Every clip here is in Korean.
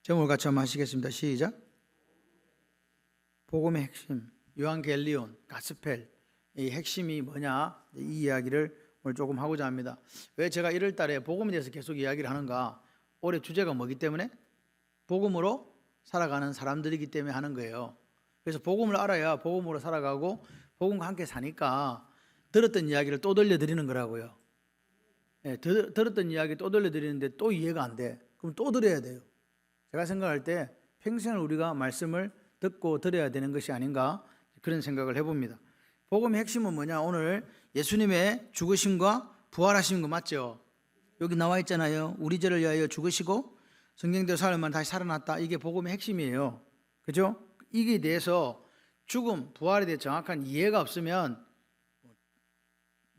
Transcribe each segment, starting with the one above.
제목을 같이 한번 하시겠습니다. 시작. 복음의 핵심, 요한겔리온, 가스펠, 이 핵심이 뭐냐, 이 이야기를 오늘 조금 하고자 합니다. 왜 제가 1월 달에 복음에 대해서 계속 이야기를 하는가? 올해 주제가 뭐기 때문에? 복음으로 살아가는 사람들이기 때문에 하는 거예요. 그래서 복음을 알아야 복음으로 살아가고 복음과 함께 사니까 들었던 이야기를 또 들려드리는 거라고요. 들었던 이야기 또 들려드리는데 또 이해가 안 돼. 그럼 또 들어야 돼요. 제가 생각할 때 평생을 우리가 말씀을 듣고 들어야 되는 것이 아닌가, 그런 생각을 해봅니다. 복음의 핵심은 뭐냐? 오늘 예수님의 죽으심과 부활하신 거 맞죠? 여기 나와 있잖아요. 우리 죄를 위하여 죽으시고 성경대로 살면 다시 살아났다. 이게 복음의 핵심이에요. 그죠? 이게 대해서 죽음, 부활에 대해 정확한 이해가 없으면,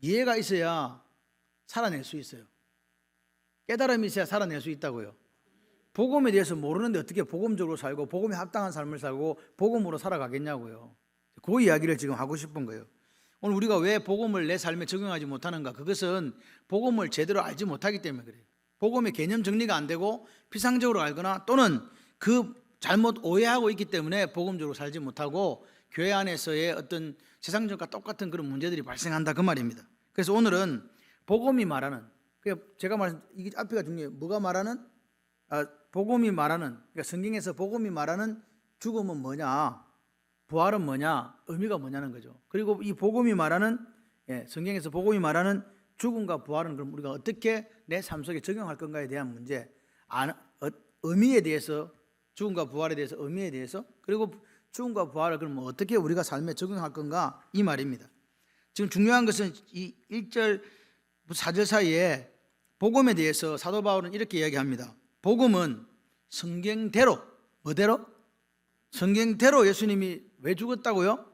이해가 있어야 살아낼 수 있어요. 깨달음이 있어야 살아낼 수 있다고요. 복음에 대해서 모르는데 어떻게 복음적으로 살고 복음에 합당한 삶을 살고 복음으로 살아가겠냐고요. 그 이야기를 지금 하고 싶은 거예요. 오늘 우리가 왜 복음을 내 삶에 적용하지 못하는가? 그것은 복음을 제대로 알지 못하기 때문에 그래요. 복음의 개념 정리가 안 되고 피상적으로 알거나 또는 그 잘못 오해하고 있기 때문에 복음적으로 살지 못하고 교회 안에서의 어떤 세상적과 똑같은 그런 문제들이 발생한다, 그 말입니다. 그래서 오늘은 복음이 말하는, 제가 말한 이게 앞에가 중요해요. 뭐가 말하는? 복음이 말하는, 그러니까 성경에서 복음이 말하는 죽음은 뭐냐, 부활은 뭐냐, 의미가 뭐냐는 거죠. 그리고 이 복음이 말하는, 성경에서 복음이 말하는 죽음과 부활은 그럼 우리가 어떻게 내 삶 속에 적용할 건가에 대한 문제, 의미에 대해서, 죽음과 부활에 대해서, 의미에 대해서, 그리고 죽음과 부활을 그럼 어떻게 우리가 삶에 적용할 건가, 이 말입니다. 지금 중요한 것은 이 1절 4절 사이에 복음에 대해서 사도 바울은 이렇게 이야기합니다. 복음은 성경대로, 뭐대로? 성경대로 예수님이 왜 죽었다고요?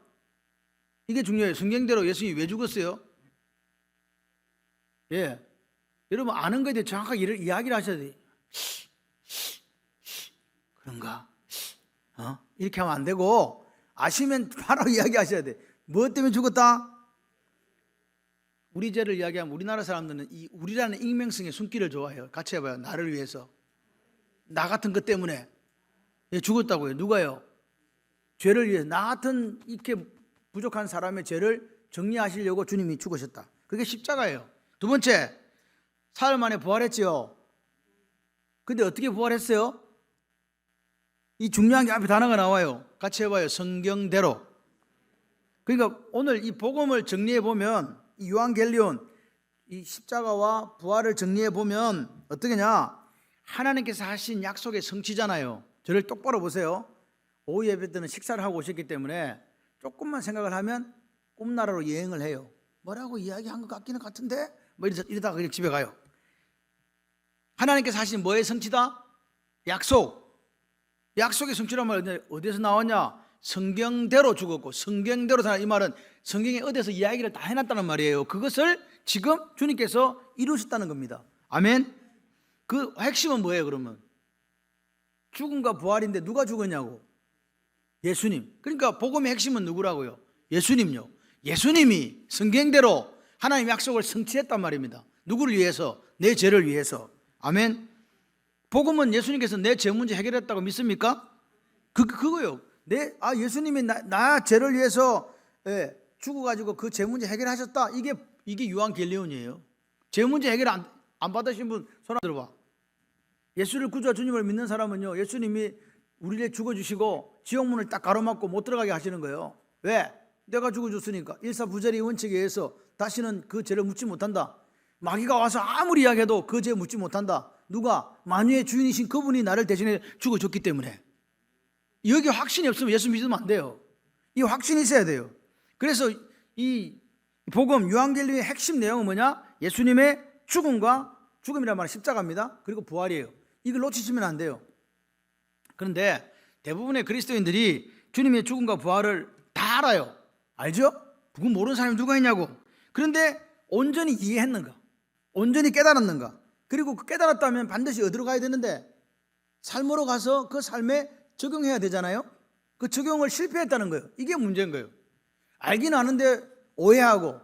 이게 중요해요. 성경대로 예수님이 왜 죽었어요? 여러분 아는 것에 대해 정확하게 이야기를 하셔야 돼요. 그런가? 이렇게 하면 안 되고, 아시면 바로 이야기하셔야 돼. 무엇 때문에 죽었다? 우리 죄를 이야기하면 우리나라 사람들은 이 우리라는 익명성의 숨기를 좋아해요. 같이 해봐요. 나를 위해서. 나 같은 것 때문에 죽었다고요. 누가요? 죄를 위해 나 같은 이렇게 부족한 사람의 죄를 정리하시려고 주님이 죽으셨다. 그게 십자가예요. 두 번째, 사흘 만에 부활했지요. 근데 어떻게 부활했어요? 이 중요한 게 앞에 단어가 나와요. 같이 해봐요. 성경대로. 그러니까 오늘 이 복음을 정리해 보면, 이 요한겔리온, 이 십자가와 부활을 정리해 보면 어떻게냐? 하나님께서 하신 약속의 성취잖아요. 저를 똑바로 보세요. 오후 예배 때는 식사를 하고 오셨기 때문에 조금만 생각을 하면 꿈나라로 여행을 해요. 뭐라고 이야기한 것 같기는 같은데? 이러다가 그냥 집에 가요. 하나님께서 하신 뭐의 성취다? 약속. 약속의 성취란 말은 어디서 나왔냐? 성경대로 죽었고 성경대로 살아. 이 말은 성경에 어디서 이야기를 다 해놨다는 말이에요. 그것을 지금 주님께서 이루셨다는 겁니다. 아멘. 그 핵심은 뭐예요? 그러면 죽음과 부활인데 누가 죽었냐고? 예수님. 그러니까 복음의 핵심은 누구라고요? 예수님요. 예수님이 성경대로 하나님 약속을 성취했단 말입니다. 누구를 위해서? 내 죄를 위해서. 아멘. 복음은 예수님께서 내 죄 문제 해결했다고 믿습니까? 그거요. 예수님이 나 죄를 위해서 죽어가지고 그 죄 문제 해결하셨다. 이게 요한겔리온이에요. 죄 문제 해결 안 받으신 분 손 들어봐. 예수를 구주와 주님을 믿는 사람은요, 예수님이 우리를 죽어주시고 지옥문을 딱 가로막고 못 들어가게 하시는 거예요. 왜? 내가 죽어줬으니까. 일사부재리 원칙에 의해서 다시는 그 죄를 묻지 못한다. 마귀가 와서 아무리 이야기해도 그 죄 묻지 못한다. 누가? 만유의 주인이신 그분이 나를 대신해 죽어줬기 때문에. 여기 확신이 없으면 예수 믿으면 안 돼요. 이 확신이 있어야 돼요. 그래서 이 복음 요한겔리온의 핵심 내용은 뭐냐? 예수님의 죽음이란 말은 십자가입니다. 그리고 부활이에요. 이걸 놓치시면 안 돼요. 그런데 대부분의 그리스도인들이 주님의 죽음과 부활을 다 알아요. 알죠? 그건 모르는 사람이 누가 있냐고. 그런데 온전히 이해했는가? 온전히 깨달았는가? 그리고 그 깨달았다면 반드시 어디로 가야 되는데? 삶으로 가서 그 삶에 적용해야 되잖아요. 그 적용을 실패했다는 거예요. 이게 문제인 거예요. 알긴 아는데 오해하고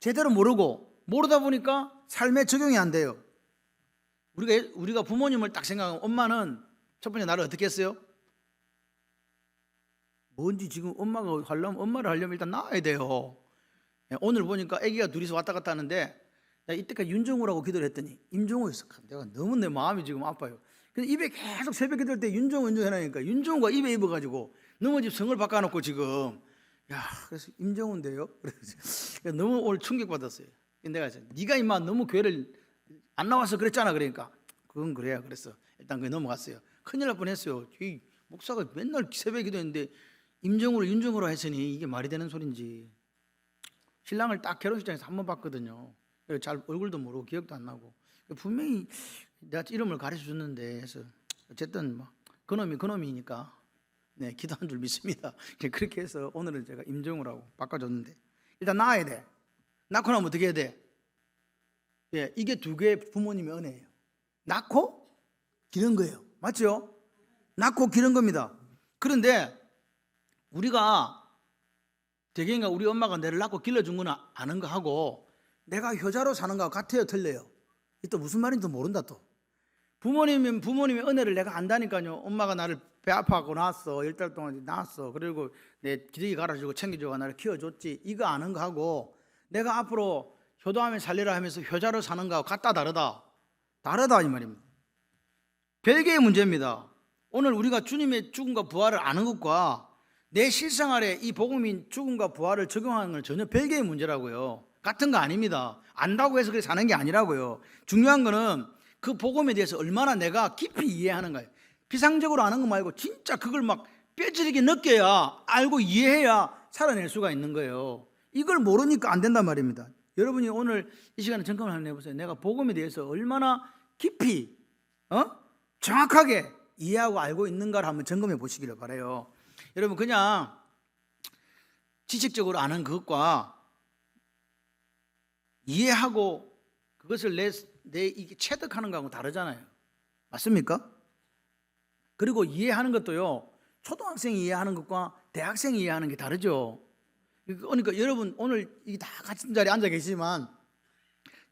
제대로 모르다 보니까 삶에 적용이 안 돼요. 우리가 부모님을 딱 생각하면 엄마는 첫 번째 나를 어떻게 했어요? 뭔지 지금 엄마를 하려면 일단 낳아야 돼요. 오늘 보니까 아기가 둘이서 왔다 갔다 하는데 이때까지 윤정우라고 기도를 했더니 임종우였어. 내가 너무 내 마음이 지금 아파요. 근데 입에 계속 새벽 기도할 때 윤정우 해나니까 윤정우가 입에 입어가지고 너무 집 성을 바꿔놓고 지금 그래서 임정우인데요. 그래서 너무 오늘 충격받았어요. 내가 네가 임마 너무 교회를 안 나와서 그랬잖아. 그러니까 그건 그래야 그랬어. 일단 그게 넘어갔어요. 큰일 날 뻔했어요. 이 목사가 맨날 새벽 기도했는데 임정우를 윤정우로 했으니 이게 말이 되는 소린지. 신랑을 딱 결혼식장에서 한 번 봤거든요. 잘 얼굴도 모르고 기억도 안 나고 분명히 내가 이름을 가르쳐 줬는데 해서 어쨌든 뭐 그놈이니까 네 기도한 줄 믿습니다. 그렇게 해서 오늘은 제가 임정우라고 바꿔줬는데 일단 낳아야 돼. 낳고 나면 어떻게 해야 돼? 예, 이게 두 개의 부모님의 은혜예요. 낳고 기른 거예요. 맞죠? 낳고 기른 겁니다. 그런데 우리가 대개인가 우리 엄마가 내를 낳고 길러준 거는 아는 거 하고 내가 효자로 사는 거하고 같아요, 틀려요? 또 무슨 말인지 모른다. 또 부모님의 은혜를 내가 안다니까요. 엄마가 나를 배 아파하고 낳았어, 10달 동안 낳았어, 그리고 내 기저귀 갈아주고 챙겨주고 나를 키워줬지, 이거 아는 거 하고 내가 앞으로 효도하며 살리라 하면서 효자로 사는 거하고 같다 다르다 이 말입니다. 별개의 문제입니다. 오늘 우리가 주님의 죽음과 부활을 아는 것과 내 실생활에 이 복음인 죽음과 부활을 적용하는 건 전혀 별개의 문제라고요. 같은 거 아닙니다. 안다고 해서 그렇게 사는 게 아니라고요. 중요한 거는 그 복음에 대해서 얼마나 내가 깊이 이해하는가요. 피상적으로 아는 거 말고 진짜 그걸 막 뼈저리게 느껴야, 알고 이해해야 살아낼 수가 있는 거예요. 이걸 모르니까 안 된단 말입니다. 여러분이 오늘 이 시간에 점검을 한번 해보세요. 내가 복음에 대해서 얼마나 깊이 정확하게 이해하고 알고 있는가를 한번 점검해 보시기를 바라요. 여러분, 그냥 지식적으로 아는 그것과 이해하고 그것을 내 이게 체득하는 거하고 다르잖아요. 맞습니까? 그리고 이해하는 것도요, 초등학생이 이해하는 것과 대학생이 이해하는 게 다르죠. 그러니까 여러분 오늘 다 같은 자리에 앉아 계시지만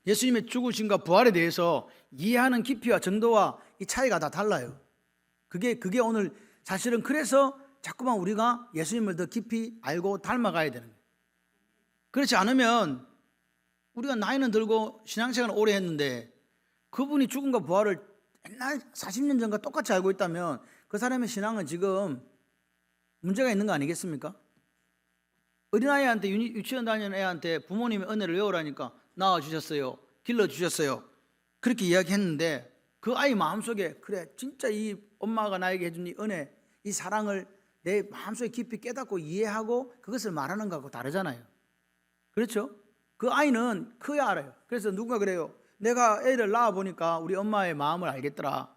예수님의 죽으심과 부활에 대해서 이해하는 깊이와 정도와 이 차이가 다 달라요. 그게 오늘 사실은 그래서 자꾸만 우리가 예수님을 더 깊이 알고 닮아가야 되는 거예요. 그렇지 않으면 우리가 나이는 들고 신앙생활을 오래 했는데 그분이 죽음과 부활을 옛날 40년 전과 똑같이 알고 있다면 그 사람의 신앙은 지금 문제가 있는 거 아니겠습니까? 어린아이한테 유치원 다니는 애한테 부모님의 은혜를 외우라니까 낳아주셨어요, 길러주셨어요, 그렇게 이야기했는데 그 아이 마음속에 그래 진짜 이 엄마가 나에게 해준 이 은혜, 이 사랑을 내 마음속에 깊이 깨닫고 이해하고 그것을 말하는 거하고 다르잖아요. 그렇죠? 그 아이는 커야 알아요. 그래서 누가 그래요, 내가 애를 낳아보니까 우리 엄마의 마음을 알겠더라,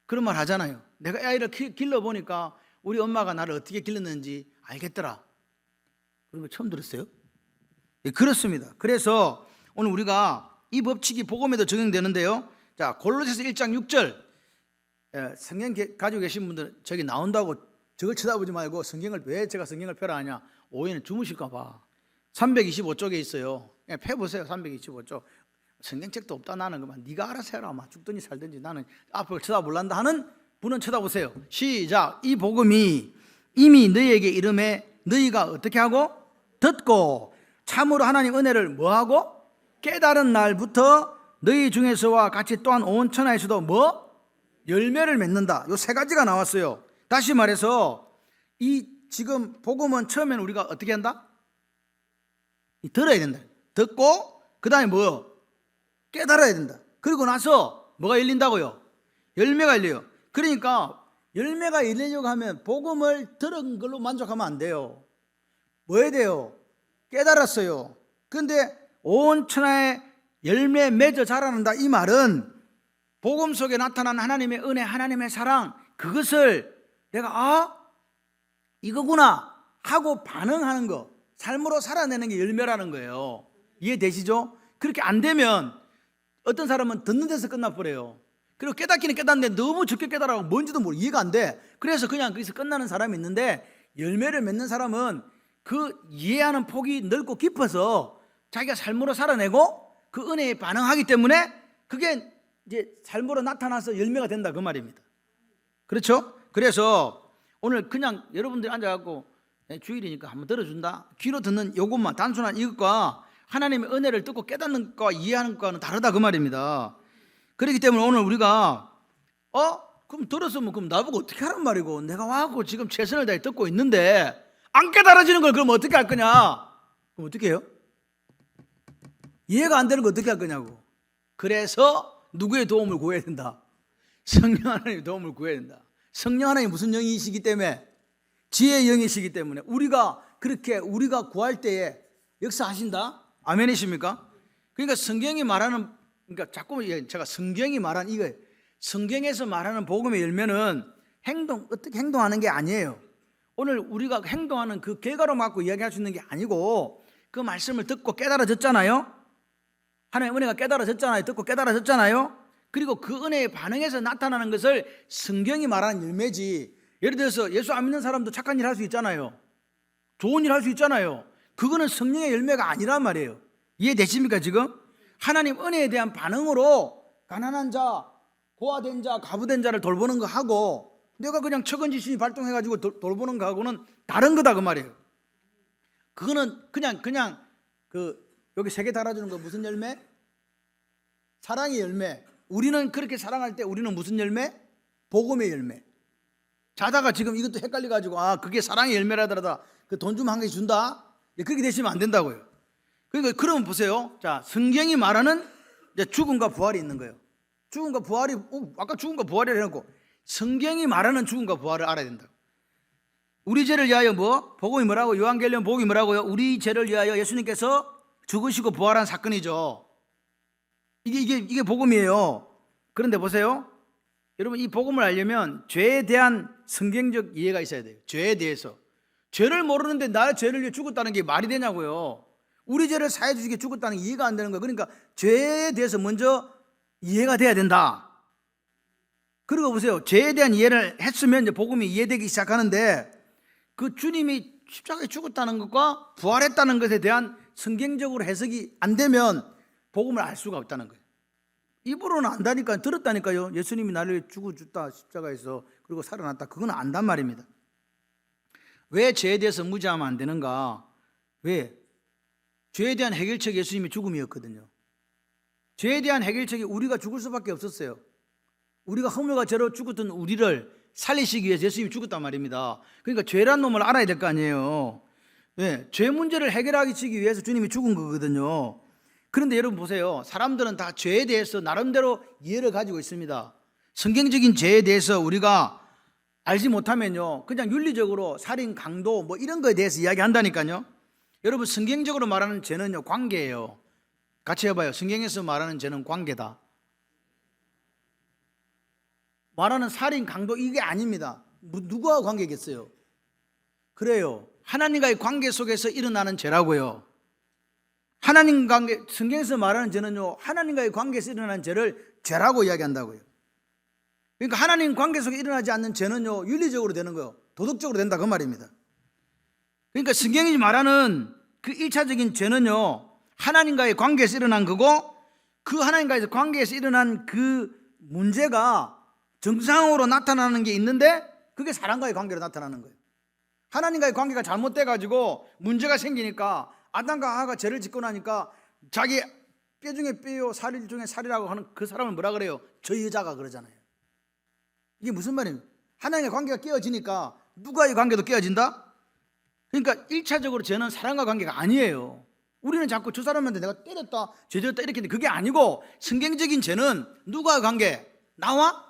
그런 말 하잖아요. 내가 아이를 길러보니까 우리 엄마가 나를 어떻게 길렀는지 알겠더라. 그런 거 처음 들었어요? 네, 그렇습니다. 그래서 오늘 우리가 이 법칙이 복음에도 적용되는데요. 자, 골로새서 1장 6절, 성경 가지고 계신 분들 저기 나온다고 저걸 쳐다보지 말고 성경을 왜 제가 성경을 펴라 하냐, 오해는 주무실까 봐. 325쪽에 있어요. 그냥 펴보세요. 325쪽. 성경책도 없다 나는 그만 네가 알아서 해라, 아마 죽든지 살든지 나는 앞을 쳐다볼란다 하는 분은 쳐다보세요. 시작. 이 복음이 이미 너희에게 이름에 너희가 어떻게 하고 듣고 참으로 하나님 은혜를 뭐하고 깨달은 날부터 너희 중에서와 같이 또한 온 천하에서도 열매를 맺는다. 요 세 가지가 나왔어요. 다시 말해서 이 지금 복음은 처음에는 우리가 어떻게 한다? 들어야 된다. 듣고 그 다음에 깨달아야 된다. 그리고 나서 뭐가 열린다고요? 열매가 열려요. 그러니까 열매가 열리려고 하면 복음을 들은 걸로 만족하면 안 돼요. 뭐 해야 돼요? 깨달았어요. 그런데 온 천하에 열매 맺어 자라는다, 이 말은 복음 속에 나타난 하나님의 은혜, 하나님의 사랑, 그것을 내가 이거구나 하고 반응하는 거, 삶으로 살아내는 게 열매라는 거예요. 이해되시죠? 그렇게 안 되면 어떤 사람은 듣는 데서 끝나버려요. 그리고 깨닫기는 깨닫는데 너무 적게 깨달아고 뭔지도 모르고 이해가 안 돼. 그래서 그냥 거기서 끝나는 사람이 있는데, 열매를 맺는 사람은 그 이해하는 폭이 넓고 깊어서 자기가 삶으로 살아내고 그 은혜에 반응하기 때문에 그게 이제 삶으로 나타나서 열매가 된다, 그 말입니다. 그렇죠? 그래서 오늘 그냥 여러분들이 앉아갖고 주일이니까 한번 들어준다, 귀로 듣는 요것만, 단순한 이것과 하나님의 은혜를 듣고 깨닫는 것과 이해하는 것과는 다르다 그 말입니다. 그렇기 때문에 오늘 우리가 그럼 들었으면 그럼 나보고 어떻게 하란 말이고, 내가 와갖고 지금 최선을 다해 듣고 있는데 안 깨달아지는 걸 그럼 어떻게 할 거냐? 그럼 어떻게 해요? 이해가 안 되는 거 어떻게 할 거냐고. 그래서 누구의 도움을 구해야 된다? 성령 하나님의 도움을 구해야 된다. 성령 하나님이 무슨 영이시기 때문에? 지혜의 영이시기 때문에 우리가 그렇게 우리가 구할 때에 역사하신다. 아멘이십니까? 그러니까 성경이 말하는, 그러니까 자꾸 제가 성경이 말한 이거, 성경에서 말하는 복음의 열매는 어떻게 행동하는 게 아니에요. 오늘 우리가 행동하는 그 결과로 갖고 이야기할 수 있는 게 아니고, 그 말씀을 듣고 깨달아졌잖아요. 하나님의 은혜가 깨달아졌잖아요. 듣고 깨달아졌잖아요. 그리고 그 은혜에 반응해서 나타나는 것을 성경이 말하는 열매지. 예를 들어서 예수 안 믿는 사람도 착한 일 할 수 있잖아요. 좋은 일 할 수 있잖아요. 그거는 성령의 열매가 아니란 말이에요. 이해되십니까 지금? 하나님 은혜에 대한 반응으로 가난한 자, 고아된 자, 가부된 자를 돌보는 거 하고, 내가 그냥 척은지심이 발동해가지고 돌보는 거 하고는 다른 거다 그 말이에요. 그거는 그냥 여기 세 개 달아주는 거 무슨 열매? 사랑의 열매. 우리는 그렇게 사랑할 때 우리는 무슨 열매? 복음의 열매. 자다가 지금 이것도 헷갈려가지고 그게 사랑의 열매라더라, 그 돈 좀 한 개 준다, 그렇게 되시면 안 된다고요. 그러니까 그러면 보세요. 자, 성경이 말하는 이제 죽음과 부활이 있는 거예요. 죽음과 부활이 아까 죽음과 부활이라 해놓고 성경이 말하는 죽음과 부활을 알아야 된다. 우리 죄를 위하여 복음이 뭐라고? 요한계시록 복음이 뭐라고요? 우리 죄를 위하여 예수님께서 죽으시고 부활한 사건이죠. 이게 복음이에요. 그런데 보세요. 여러분, 이 복음을 알려면 죄에 대한 성경적 이해가 있어야 돼요. 죄에 대해서. 죄를 모르는데 나의 죄를 위해 죽었다는 게 말이 되냐고요. 우리 죄를 사해 주시게 죽었다는 게 이해가 안 되는 거예요. 그러니까 죄에 대해서 먼저 이해가 돼야 된다. 그리고 보세요. 죄에 대한 이해를 했으면 이제 복음이 이해되기 시작하는데, 그 주님이 십자가에 죽었다는 것과 부활했다는 것에 대한 성경적으로 해석이 안 되면 복음을 알 수가 없다는 거예요. 입으로는 안다니까, 들었다니까요. 예수님이 나를 죽었다 십자가에서, 그리고 살아났다. 그건 안단 말입니다. 왜 죄에 대해서 무지하면 안 되는가? 왜? 죄에 대한 해결책이 예수님의 죽음이었거든요. 죄에 대한 해결책이 우리가 죽을 수밖에 없었어요. 우리가 허물과 죄로 죽었던 우리를 살리시기 위해서 예수님이 죽었단 말입니다. 그러니까 죄란 놈을 알아야 될 거 아니에요. 네, 죄 문제를 해결하기 위해서 주님이 죽은 거거든요. 그런데 여러분 보세요. 사람들은 다 죄에 대해서 나름대로 이해를 가지고 있습니다. 성경적인 죄에 대해서 우리가 알지 못하면요, 그냥 윤리적으로 살인, 강도 이런 거에 대해서 이야기한다니까요. 여러분, 성경적으로 말하는 죄는요, 관계예요. 같이 해봐요. 성경에서 말하는 죄는 관계다. 말하는 살인, 강도 이게 아닙니다. 누구와 관계겠어요? 그래요. 하나님과의 관계 속에서 일어나는 죄라고요. 하나님 관계, 성경에서 말하는 죄는요, 하나님과의 관계에서 일어나는 죄를 죄라고 이야기한다고요. 그러니까 하나님 관계 속에 일어나지 않는 죄는요, 윤리적으로 되는 거예요. 도덕적으로 된다 그 말입니다. 그러니까 성경이 말하는 그 1차적인 죄는요, 하나님과의 관계에서 일어난 거고, 그 하나님과의 관계에서 일어난 그 문제가 정상으로 나타나는 게 있는데, 그게 사람과의 관계로 나타나는 거예요. 하나님과의 관계가 잘못돼가지고 문제가 생기니까, 아담과 하와가 죄를 짓고 나니까 자기 뼈 중에 뼈요, 살 중에 살이라고 하는 그 사람을 뭐라 그래요? 저 여자가 그러잖아요. 이게 무슨 말이에요? 하나님과 관계가 깨어지니까 누가의 관계도 깨어진다? 그러니까 1차적으로 죄는 사람과 관계가 아니에요. 우리는 자꾸 저 사람한테 내가 때렸다, 죄졌다 이렇게 했는데 그게 아니고, 성경적인 죄는 누가의 관계? 나와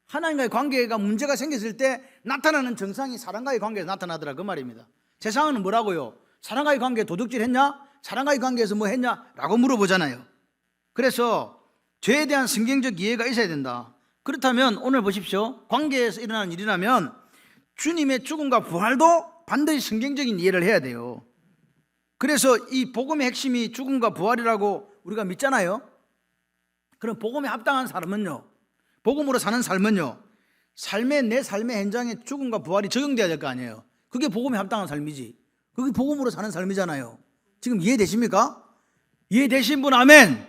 하나님과의 관계가 문제가 생겼을 때 나타나는 정상이 사람과의 관계에서 나타나더라 그 말입니다. 세상은 뭐라고요? 사람과의 관계에 도둑질 했냐? 사람과의 관계에서 뭐 했냐? 라고 물어보잖아요. 그래서 죄에 대한 성경적 이해가 있어야 된다. 그렇다면 오늘 보십시오. 관계에서 일어나는 일이라면 주님의 죽음과 부활도 반드시 성경적인 이해를 해야 돼요. 그래서 이 복음의 핵심이 죽음과 부활이라고 우리가 믿잖아요. 그럼 복음에 합당한 삶은요, 복음으로 사는 삶은요, 내 삶의 현장에 죽음과 부활이 적용돼야 될 거 아니에요. 그게 복음에 합당한 삶이지. 그게 복음으로 사는 삶이잖아요. 지금 이해되십니까? 이해되신 분 아멘.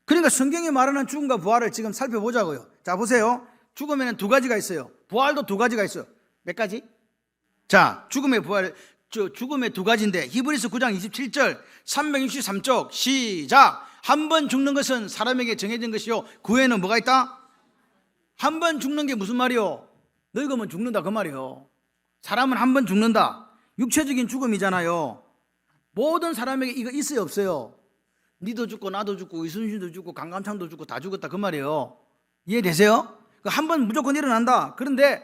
그러니까 성경이 말하는 죽음과 부활을 지금 살펴보자고요. 자 보세요. 죽음에는 두 가지가 있어요. 부활도 두 가지가 있어요. 몇 가지? 자, 죽음의 부활, 죽음의 두 가지인데 히브리서 9장 27절 363쪽 시작. 한 번 죽는 것은 사람에게 정해진 것이요 그 후에는 뭐가 있다? 한 번 죽는 게 무슨 말이요? 늙으면 죽는다 그 말이요. 사람은 한 번 죽는다. 육체적인 죽음이잖아요. 모든 사람에게 이거 있어요 없어요? 니도 죽고 나도 죽고 이순신도 죽고 강감창도 죽고 다 죽었다 그 말이에요. 이해되세요? 한 번 무조건 일어난다. 그런데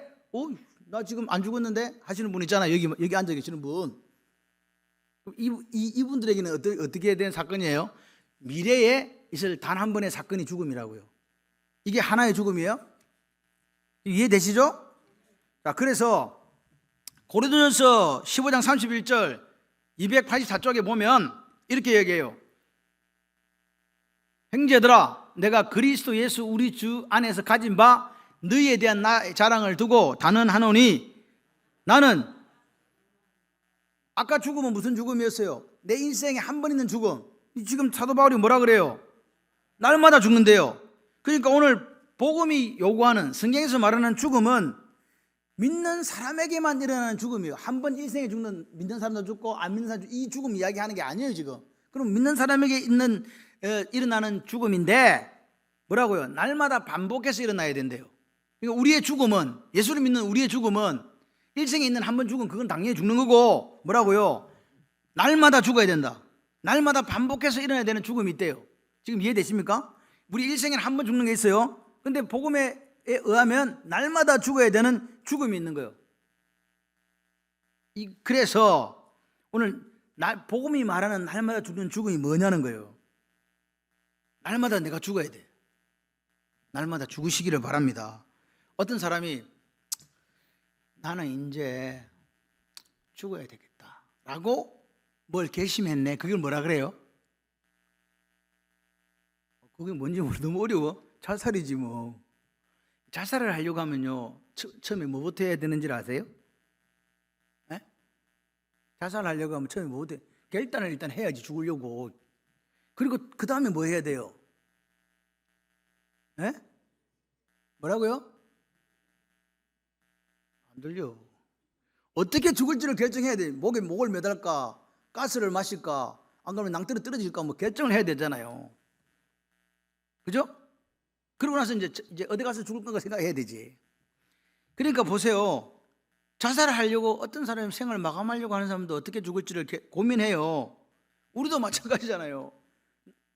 나 지금 안 죽었는데 하시는 분 있잖아요. 여기 앉아 계시는 분. 이분들에게는 어떻게 된 사건이에요? 미래에 있을 단 한 번의 사건이 죽음이라고요. 이게 하나의 죽음이에요. 이해되시죠? 자, 그래서 고린도전서 15장 31절 284쪽에 보면 이렇게 얘기해요. 형제들아, 내가 그리스도 예수 우리 주 안에서 가진 바 너희에 대한 나의 자랑을 두고 단언하노니 나는 아까 죽음은 무슨 죽음이었어요? 내 인생에 한 번 있는 죽음. 지금 사도 바울이 뭐라 그래요? 날마다 죽는데요. 그러니까 오늘 복음이 요구하는 성경에서 말하는 죽음은 믿는 사람에게만 일어나는 죽음이에요. 한 번 인생에 죽는 믿는 사람도 죽고 안 믿는 사람도 이 죽음 이야기하는 게 아니에요 지금. 그럼 믿는 사람에게 일어나는 죽음인데 뭐라고요? 날마다 반복해서 일어나야 된대요. 그러니까 우리의 죽음은 예수를 믿는 우리의 죽음은 일생에 있는 한 번 죽음 그건 당연히 죽는 거고 뭐라고요? 날마다 죽어야 된다. 날마다 반복해서 일어나야 되는 죽음이 있대요. 지금 이해되십니까? 우리 일생에는 한 번 죽는 게 있어요. 근데 복음에 의하면 날마다 죽어야 되는 죽음이 있는 거예요. 그래서 오늘 복음이 말하는 날마다 죽는 죽음이 뭐냐는 거예요. 날마다 내가 죽어야 돼. 날마다 죽으시기를 바랍니다. 어떤 사람이 나는 이제 죽어야 되겠다 라고 뭘 결심했네. 그걸 뭐라 그래요? 그게 뭔지 너무 어려워. 자살이지 뭐. 자살을 하려고 하면요 처음에 뭐부터 해야 되는지 아세요? 에? 자살하려고 하면 처음에 뭐부터 결단을 일단 해야지 죽으려고. 그리고 그 다음에 뭐 해야 돼요? 에? 뭐라고요? 안 들려. 어떻게 죽을지를 결정해야 돼. 목에 목을 매달까 가스를 마실까 안 그러면 낭떠러 떨어질까 뭐 결정을 해야 되잖아요. 그죠? 그러고 나서 이제 어디 가서 죽을 건가 생각해야 되지. 그러니까 보세요. 자살을 하려고 어떤 사람이 생을 마감하려고 하는 사람도 어떻게 죽을지를 고민해요. 우리도 마찬가지잖아요.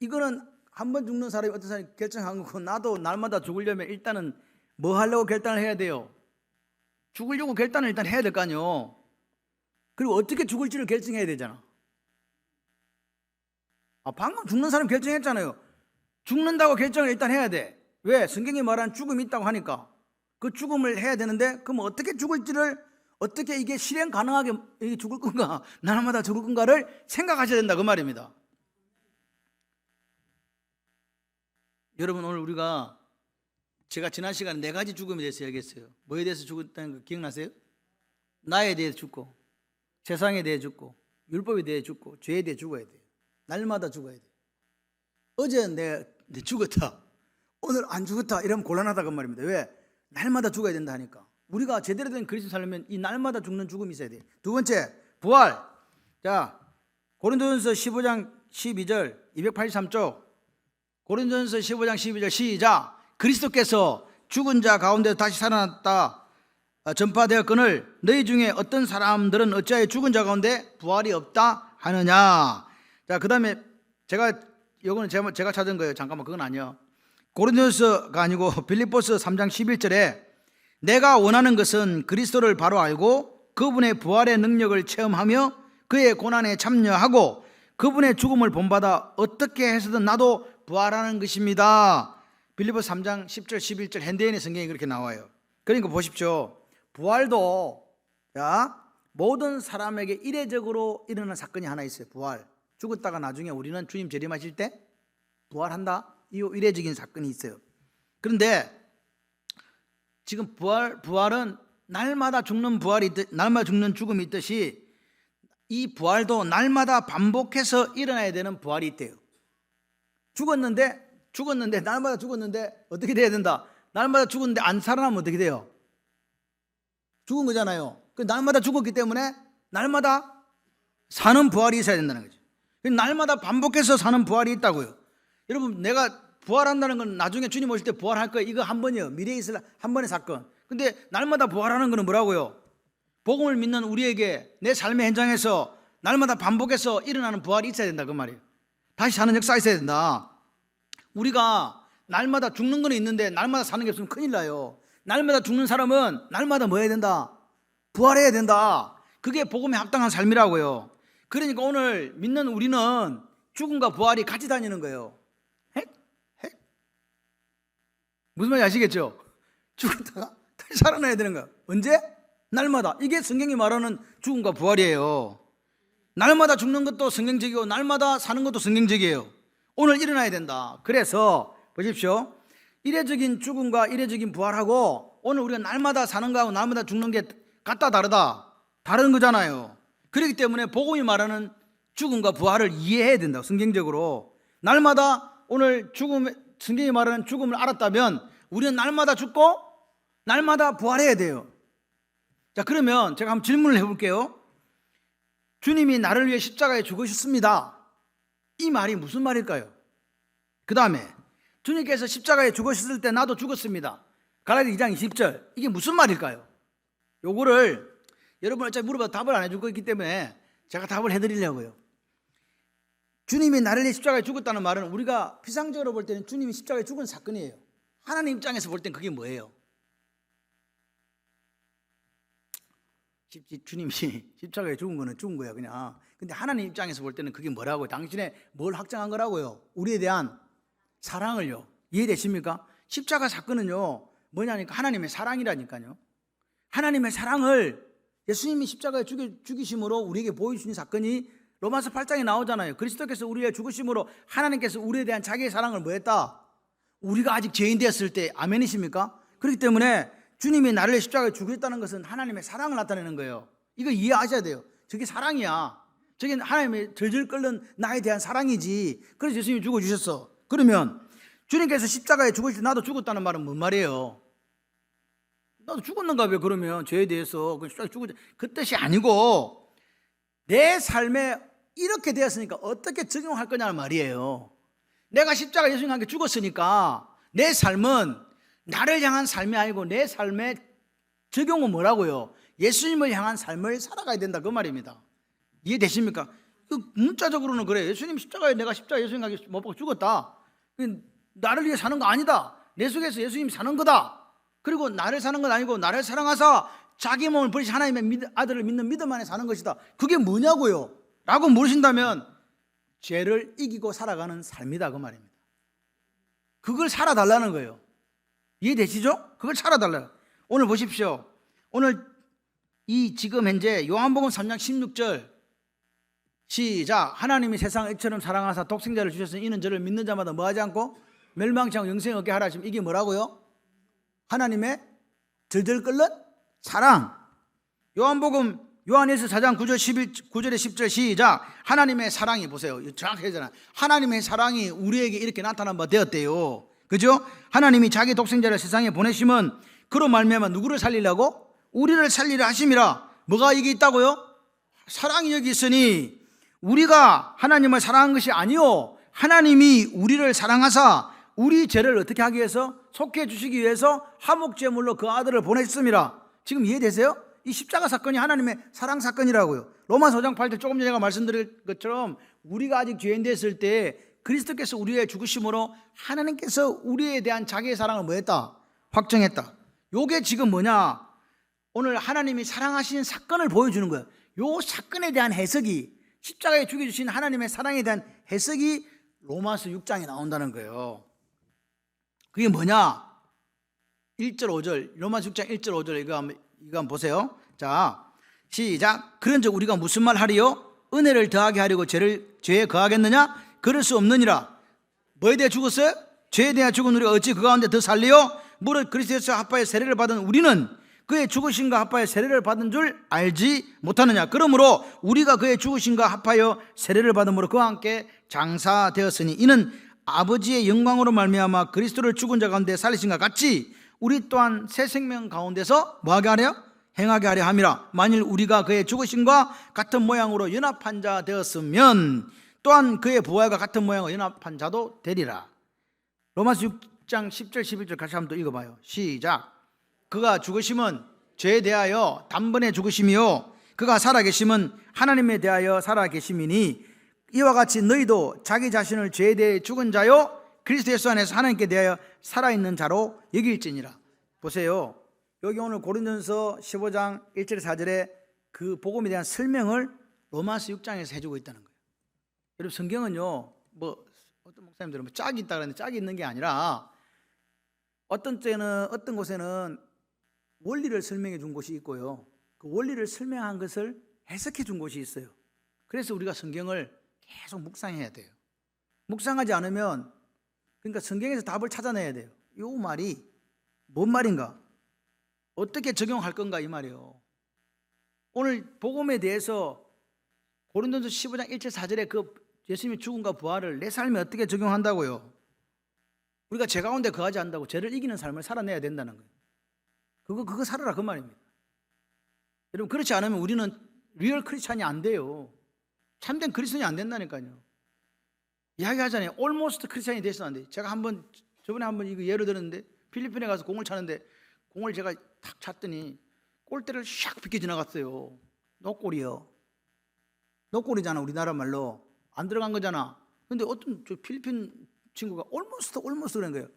이거는 한 번 죽는 사람이 어떤 사람이 결정한 거고 나도 날마다 죽으려면 일단은 뭐 하려고 결단을 해야 돼요? 죽으려고 결단을 일단 해야 될 거 아니에요. 그리고 어떻게 죽을지를 결정해야 되잖아. 방금 죽는 사람 결정했잖아요. 죽는다고 결정을 일단 해야 돼. 왜? 성경이 말하는 죽음이 있다고 하니까. 그 죽음을 해야 되는데 그럼 어떻게 죽을지를 어떻게 이게 실행 가능하게 이게 죽을 건가 날마다 죽을 건가를 생각하셔야 된다 그 말입니다. 여러분 오늘 우리가 제가 지난 시간에 4가지 죽음에 대해서 얘기했어요. 뭐에 대해서 죽었다는 거 기억나세요? 나에 대해 죽고 세상에 대해 죽고 율법에 대해 죽고 죄에 대해 죽어야 돼요. 날마다 죽어야 돼요. 어제는 내가 죽었다 오늘 안 죽었다 이러면 곤란하다고 말입니다. 왜? 날마다 죽어야 된다 하니까. 우리가 제대로 된 그리스도 살려면 이 날마다 죽는 죽음이 있어야 돼요. 두 번째 부활. 자 고린도전서 15장 12절 283쪽 고린도전서 15장 12절 시작. 그리스도께서 죽은 자 가운데 다시 살아났다 전파되었거늘 너희 중에 어떤 사람들은 어찌하여 죽은 자 가운데 부활이 없다 하느냐. 자 그 다음에 이거는 제가 찾은 거예요. 잠깐만 그건 아니요. 고린도전서가 아니고 빌립보서 3장 11절에 내가 원하는 것은 그리스도를 바로 알고 그분의 부활의 능력을 체험하며 그의 고난에 참여하고 그분의 죽음을 본받아 어떻게 해서든 나도 부활하는 것입니다. 빌립보서 3장 10절 11절 핸드엔의 성경이 그렇게 나와요. 그러니까 보십시오. 부활도 모든 사람에게 이례적으로 일어나는 사건이 하나 있어요. 부활. 죽었다가 나중에 우리는 주님 재림하실 때 부활한다. 이 이례적인 사건이 있어요. 그런데 지금 부활은 날마다 죽는 날마다 죽는 죽음이 있듯이 이 부활도 날마다 반복해서 일어나야 되는 부활이 있대요. 죽었는데 날마다 죽었는데 어떻게 돼야 된다? 날마다 죽었는데 안 살아나면 어떻게 돼요? 죽은 거잖아요. 그 날마다 죽었기 때문에 날마다 사는 부활이 있어야 된다는 거죠. 날마다 반복해서 사는 부활이 있다고요. 여러분, 내가 부활한다는 건 나중에 주님 오실 때 부활할 거예요. 이거 한 번이에요. 미래에 있을 한 번의 사건. 근데 날마다 부활하는 거는 뭐라고요? 복음을 믿는 우리에게 내 삶의 현장에서 날마다 반복해서 일어나는 부활이 있어야 된다 그 말이에요. 다시 사는 역사가 있어야 된다. 우리가 날마다 죽는 건 있는데 날마다 사는 게 없으면 큰일 나요. 날마다 죽는 사람은 날마다 뭐 해야 된다? 부활해야 된다. 그게 복음에 합당한 삶이라고요. 그러니까 오늘 믿는 우리는 죽음과 부활이 같이 다니는 거예요. 핵? 무슨 말인지 아시겠죠? 죽었다가 다시 살아나야 되는 거야. 언제? 날마다. 이게 성경이 말하는 죽음과 부활이에요. 날마다 죽는 것도 성경적이고 날마다 사는 것도 성경적이에요. 오늘 일어나야 된다. 그래서 보십시오. 이례적인 죽음과 이례적인 부활하고 오늘 우리가 날마다 사는 거하고 날마다 죽는 게 같다 다르다. 다른 거잖아요. 그렇기 때문에 복음이 말하는 죽음과 부활을 이해해야 된다고. 성경적으로 날마다 오늘 성경이 말하는 죽음을 알았다면 우리는 날마다 죽고 날마다 부활해야 돼요. 자, 그러면 제가 한번 질문을 해볼게요. 주님이 나를 위해 십자가에 죽으셨습니다. 이 말이 무슨 말일까요? 그 다음에 주님께서 십자가에 죽으셨을 때 나도 죽었습니다. 갈라디아 2장 20절. 이게 무슨 말일까요? 요거를 여러분 어차피 물어봐도 답을 안 해줄 거기 때문에 제가 답을 해드리려고요. 주님이 나를 위해 십자가에 죽었다는 말은 우리가 피상적으로 볼 때는 주님이 십자가에 죽은 사건이에요. 하나님 입장에서 볼 땐 그게 뭐예요? 주님이 십자가에 죽은 거는 죽은 거야 그냥. 근데 하나님 입장에서 볼 때는 그게 뭐라고요? 당신의 뭘 확정한 거라고요? 우리에 대한 사랑을요. 이해되십니까? 십자가 사건은요 뭐냐니까 하나님의 사랑이라니까요. 하나님의 사랑을 예수님이 십자가에 죽이심으로 우리에게 보여주신 사건이 로마서 8장에 나오잖아요. 그리스도께서 우리를 죽으심으로 하나님께서 우리에 대한 자기의 사랑을 뭐 했다? 우리가 아직 죄인 되었을 때. 아멘이십니까? 그렇기 때문에 주님이 나를 십자가에 죽였다는 것은 하나님의 사랑을 나타내는 거예요. 이거 이해하셔야 돼요. 저게 사랑이야. 저게 하나님의 절절 끓는 나에 대한 사랑이지. 그래서 예수님이 죽어주셨어. 그러면 주님께서 십자가에 죽으실 때 나도 죽었다는 말은 뭔 말이에요? 나도 죽었는가 왜 그러면 죄에 대해서 십자가에 죽었지. 그 뜻이 아니고 내 삶에 이렇게 되었으니까 어떻게 적용할 거냐는 말이에요. 내가 십자가 예수님과 함께 죽었으니까 내 삶은 나를 향한 삶이 아니고 내 삶의 적용은 뭐라고요? 예수님을 향한 삶을 살아가야 된다 그 말입니다. 이해되십니까? 문자적으로는 그래. 예수님 십자가에 내가 십자가 예수님과 함께 못 박혀 죽었다. 나를 위해 사는 거 아니다. 내 속에서 예수님이 사는 거다. 그리고 나를 사는 건 아니고 나를 사랑하사 자기 몸을 버리신 하나님의 아들을 믿는 믿음 안에 사는 것이다. 그게 뭐냐고요? 라고 물으신다면 죄를 이기고 살아가는 삶이다 그 말입니다. 그걸 살아달라는 거예요. 이해되시죠? 그걸 살아달라요. 오늘 보십시오. 오늘 지금 현재 요한복음 3장 16절 시작. 하나님이 세상을 이처럼 사랑하사 독생자를 주셨으니 이는 저를 믿는 자마다 뭐하지 않고 멸망치 않고 영생을 얻게 하라 하시면 이게 뭐라고요? 하나님의 절절 끓는 사랑. 요한에서 4장 9절에 10절 시작. 하나님의 사랑이 보세요. 정확하잖아요. 하나님의 사랑이 우리에게 이렇게 나타난 바 되었대요. 그죠? 하나님이 자기 독생자를 세상에 보내심은 그로 말미암아 누구를 살리려고? 우리를 살리려 하심이라. 뭐가 이게 있다고요? 사랑이 여기 있으니 우리가 하나님을 사랑한 것이 아니요 하나님이 우리를 사랑하사 우리 죄를 어떻게 하기 위해서? 속해 주시기 위해서 화목제물로 그 아들을 보냈습니다. 지금 이해되세요? 이 십자가 사건이 하나님의 사랑 사건이라고요. 로마서 5장 8절 조금 전에 제가 말씀드린 것처럼 우리가 아직 죄인 됐을 때 그리스도께서 우리의 죽으심으로 하나님께서 우리에 대한 자기의 사랑을 뭐 했다? 확정했다. 요게 지금 뭐냐? 오늘 하나님이 사랑하시는 사건을 보여주는 거예요. 요 사건에 대한 해석이 십자가에 죽여주신 하나님의 사랑에 대한 해석이 로마서 6장에 나온다는 거예요. 그게 뭐냐? 1절 5절 로마서 6장 1절 5절 이거 한번 보세요. 자 시작. 그런즉 우리가 무슨 말 하리요? 은혜를 더하게 하려고 죄에 거하겠느냐? 그럴 수 없느니라. 뭐에 대해 죽었어요? 죄에 대해 죽은 우리가 어찌 그 가운데 더 살리요? 무릇 그리스도에서 합하여 세례를 받은 우리는 그의 죽으심과 합하여 세례를 받은 줄 알지 못하느냐? 그러므로 우리가 그의 죽으심과 합하여 세례를 받음으로 그와 함께 장사되었으니 이는 아버지의 영광으로 말미암아 그리스도를 죽은 자 가운데 살리신 것 같이 우리 또한 새 생명 가운데서 뭐하게 하래요? 행하게 하려 함이라. 만일 우리가 그의 죽으심과 같은 모양으로 연합한 자 되었으면 또한 그의 부활과 같은 모양으로 연합한 자도 되리라. 로마서 6장 10절 11절 같이 한번 또 읽어봐요. 시작. 그가 죽으심은 죄에 대하여 단번에 죽으심이요 그가 살아계심은 하나님에 대하여 살아계심이니 이와 같이 너희도 자기 자신을 죄에 대해 죽은 자요 그리스도 예수 안에서 하나님께 대하여 살아있는 자로 여길지니라. 보세요. 여기 오늘 고린도전서 15장 1절 4절에 그 복음에 대한 설명을 로마서 6장에서 해주고 있다는 거예요. 여러분 성경은요, 뭐 어떤 목사님들은 뭐 짝이 있다 그러는데 짝이 있는 게 아니라 어떤 때는 어떤 곳에는 원리를 설명해 준 곳이 있고요, 그 원리를 설명한 것을 해석해 준 곳이 있어요. 그래서 우리가 성경을 계속 묵상해야 돼요. 묵상하지 않으면, 그러니까 성경에서 답을 찾아내야 돼요. 이 말이 뭔 말인가, 어떻게 적용할 건가 이 말이에요. 오늘 복음에 대해서 고린도전서 15장 1절 4절에 그 예수님의 죽음과 부활을 내 삶에 어떻게 적용한다고요? 우리가 죄 가운데 거하지 않는다고 죄를 이기는 삶을 살아내야 된다는 거예요. 그거 살아라 그 말입니다. 여러분 그렇지 않으면 우리는 리얼 크리스찬이 안 돼요. 참된 그리스도인이 안 된다니까요. 이야기하잖아요. almost 크리스찬이 돼서는 안 돼요. 제가 저번에 한번 이거 예를 들었는데 필리핀에 가서 공을 차는데 공을 제가 탁 찼더니 골대를 샥 비켜 지나갔어요. 노골이요. 노골이잖아 우리나라 말로. 안 들어간 거잖아. 근데 어떤 저 필리핀 친구가 almost 그런 거예요.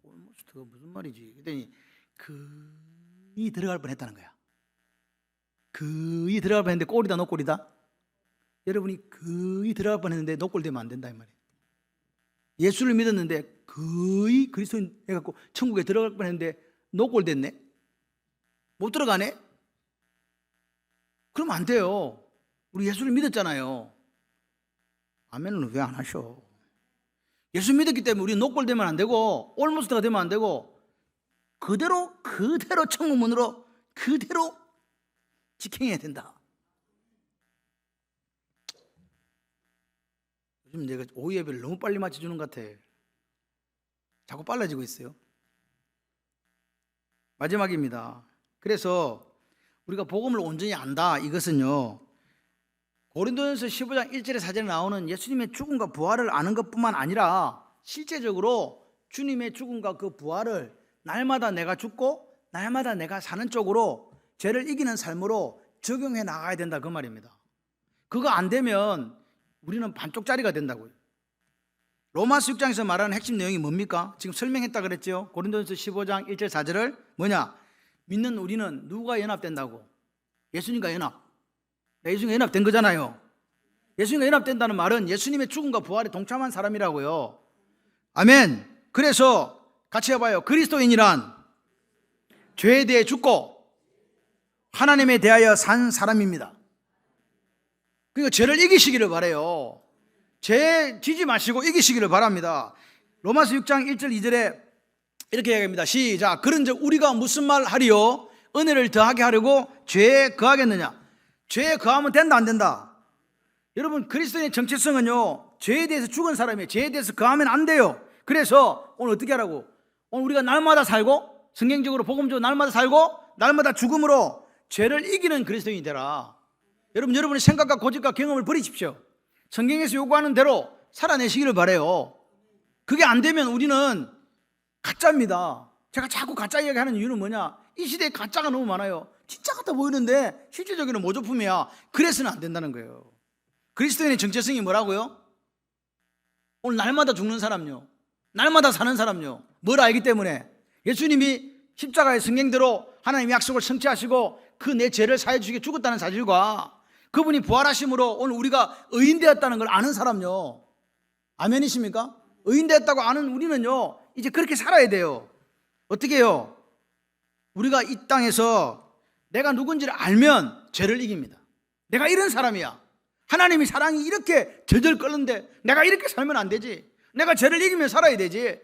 almost가 무슨 말이지? 그랬더니 거의 들어갈 뻔했다는 거야. 거의 들어갈 뻔했는데 골이다 노골이다? 여러분이 거의 들어갈 뻔했는데 노골 되면 안 된다 이 말이에요. 예수를 믿었는데 거의 그리스도인 해갖고 천국에 들어갈 뻔했는데 노골 됐네? 못 들어가네? 그러면 안 돼요. 우리 예수를 믿었잖아요. 아멘은 왜 안 하셔? 예수 믿었기 때문에 우리 노골되면 안 되고 올모스트가 되면 안 되고 그대로 천국 문으로 그대로 직행해야 된다. 요즘 내가 오후 예배를 너무 빨리 맞춰주는 것 같아. 자꾸 빨라지고 있어요. 마지막입니다. 그래서 우리가 복음을 온전히 안다, 이것은요 고린도전서 15장 1절에 4절에 나오는 예수님의 죽음과 부활을 아는 것뿐만 아니라 실제적으로 주님의 죽음과 그 부활을 날마다 내가 죽고 날마다 내가 사는 쪽으로 죄를 이기는 삶으로 적용해 나가야 된다 그 말입니다. 그거 안 되면 우리는 반쪽짜리가 된다고요. 로마서 6장에서 말하는 핵심 내용이 뭡니까? 지금 설명했다 그랬죠. 고린도전서 15장 1절 4절을 뭐냐? 믿는 우리는 누가 연합된다고? 예수님과 연합. 예수님과 연합된 거잖아요. 예수님과 연합된다는 말은 예수님의 죽음과 부활에 동참한 사람이라고요. 아멘. 그래서 같이 해봐요. 그리스도인이란 죄에 대해 죽고 하나님에 대하여 산 사람입니다. 그러니까 죄를 이기시기를 바라요. 죄 지지 마시고 이기시기를 바랍니다. 로마서 6장 1절 2절에 이렇게 이야기합니다. 시작. 그런즉 우리가 무슨 말 하리요? 은혜를 더하게 하려고 죄에 거하겠느냐? 죄에 거하면 된다 안 된다? 여러분 그리스도인의 정체성은요 죄에 대해서 죽은 사람이에요. 죄에 대해서 거하면 안 돼요. 그래서 오늘 어떻게 하라고? 오늘 우리가 날마다 살고 성경적으로 복음적으로 날마다 살고 날마다 죽음으로 죄를 이기는 그리스도인이 되라. 여러분의 생각과 고집과 경험을 버리십시오. 성경에서 요구하는 대로 살아내시기를 바라요. 그게 안 되면 우리는 가짜입니다. 제가 자꾸 가짜 이야기하는 이유는 뭐냐? 이 시대에 가짜가 너무 많아요. 진짜 같아 보이는데 실제적으로는 모조품이야. 그래서는 안 된다는 거예요. 그리스도인의 정체성이 뭐라고요? 오늘 날마다 죽는 사람요, 날마다 사는 사람요. 뭘 알기 때문에? 예수님이 십자가의 성경대로 하나님의 약속을 성취하시고 그 내 죄를 사해 주시게 죽었다는 사실과 그분이 부활하심으로 오늘 우리가 의인되었다는 걸 아는 사람요. 아멘이십니까? 의인되었다고 아는 우리는요 이제 그렇게 살아야 돼요. 어떻게 해요? 우리가 이 땅에서 내가 누군지를 알면 죄를 이깁니다. 내가 이런 사람이야. 하나님이 사랑이 이렇게 절절 끓는데 내가 이렇게 살면 안 되지. 내가 죄를 이기면 살아야 되지.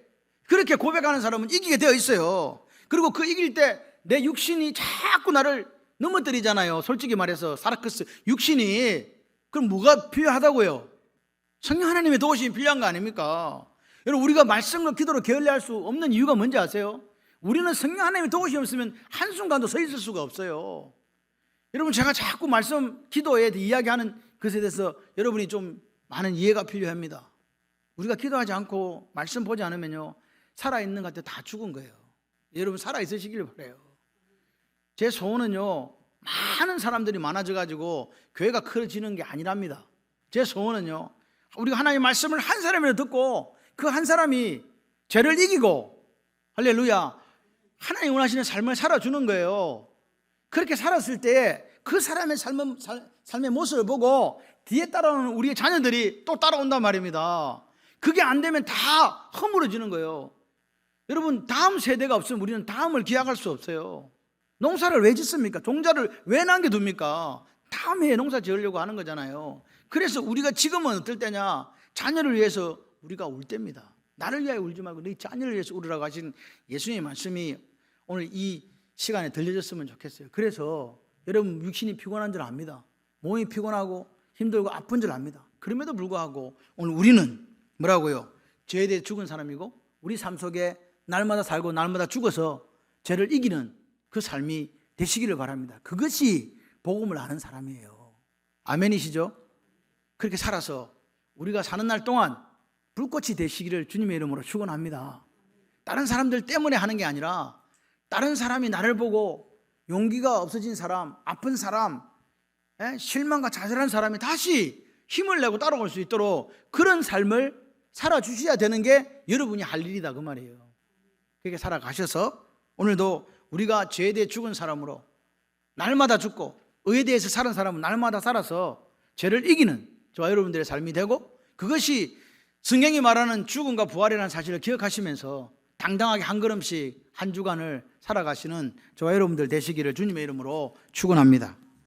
그렇게 고백하는 사람은 이기게 되어 있어요. 그리고 그 이길 때 내 육신이 자꾸 나를 넘어뜨리잖아요. 솔직히 말해서 사르크스 육신이. 그럼 뭐가 필요하다고요? 성령 하나님의 도우심이 필요한 거 아닙니까? 여러분 우리가 말씀과 기도로 게을리할 수 없는 이유가 뭔지 아세요? 우리는 성령 하나님의 도우심이 없으면 한순간도 서 있을 수가 없어요. 여러분, 제가 자꾸 말씀 기도에 이야기하는 것에 대해서 여러분이 좀 많은 이해가 필요합니다. 우리가 기도하지 않고 말씀 보지 않으면요, 살아있는 것 같아 다 죽은 거예요. 여러분, 살아있으시길 바라요. 제 소원은요, 많은 사람들이 많아져가지고 교회가 커지는 게 아니랍니다. 제 소원은요, 우리가 하나님의 말씀을 한 사람이라도 듣고 그 한 사람이 죄를 이기고, 할렐루야, 하나님 원하시는 삶을 살아주는 거예요. 그렇게 살았을 때 그 사람의 삶의 모습을 보고 뒤에 따라오는 우리의 자녀들이 또 따라온단 말입니다. 그게 안 되면 다 허물어지는 거예요. 여러분, 다음 세대가 없으면 우리는 다음을 기약할 수 없어요. 농사를 왜 짓습니까? 종자를 왜 남겨둡니까? 다음 해에 농사 지으려고 하는 거잖아요. 그래서 우리가 지금은 어떨 때냐? 자녀를 위해서 우리가 울 때입니다. 나를 위하여 울지 말고 네 자녀를 위해서 울으라고 하신 예수님의 말씀이 오늘 이 시간에 들려졌으면 좋겠어요. 그래서 여러분, 육신이 피곤한 줄 압니다. 몸이 피곤하고 힘들고 아픈 줄 압니다. 그럼에도 불구하고 오늘 우리는 뭐라고요? 죄에 대해 죽은 사람이고 우리 삶 속에 날마다 살고 날마다 죽어서 죄를 이기는 그 삶이 되시기를 바랍니다. 그것이 복음을 아는 사람이에요. 아멘이시죠? 그렇게 살아서 우리가 사는 날 동안 불꽃이 되시기를 주님의 이름으로 축원합니다. 다른 사람들 때문에 하는 게 아니라 다른 사람이 나를 보고 용기가 없어진 사람, 아픈 사람, 실망과 좌절한 사람이 다시 힘을 내고 따라올 수 있도록 그런 삶을 살아주셔야 되는 게 여러분이 할 일이다, 그 말이에요. 그렇게 살아가셔서 오늘도 우리가 죄에 대해 죽은 사람으로 날마다 죽고 의에 대해서 사는 사람은 날마다 살아서 죄를 이기는 저와 여러분들의 삶이 되고, 그것이 성경이 말하는 죽음과 부활이라는 사실을 기억하시면서 당당하게 한 걸음씩 한 주간을 살아가시는 저와 여러분들 되시기를 주님의 이름으로 축원합니다.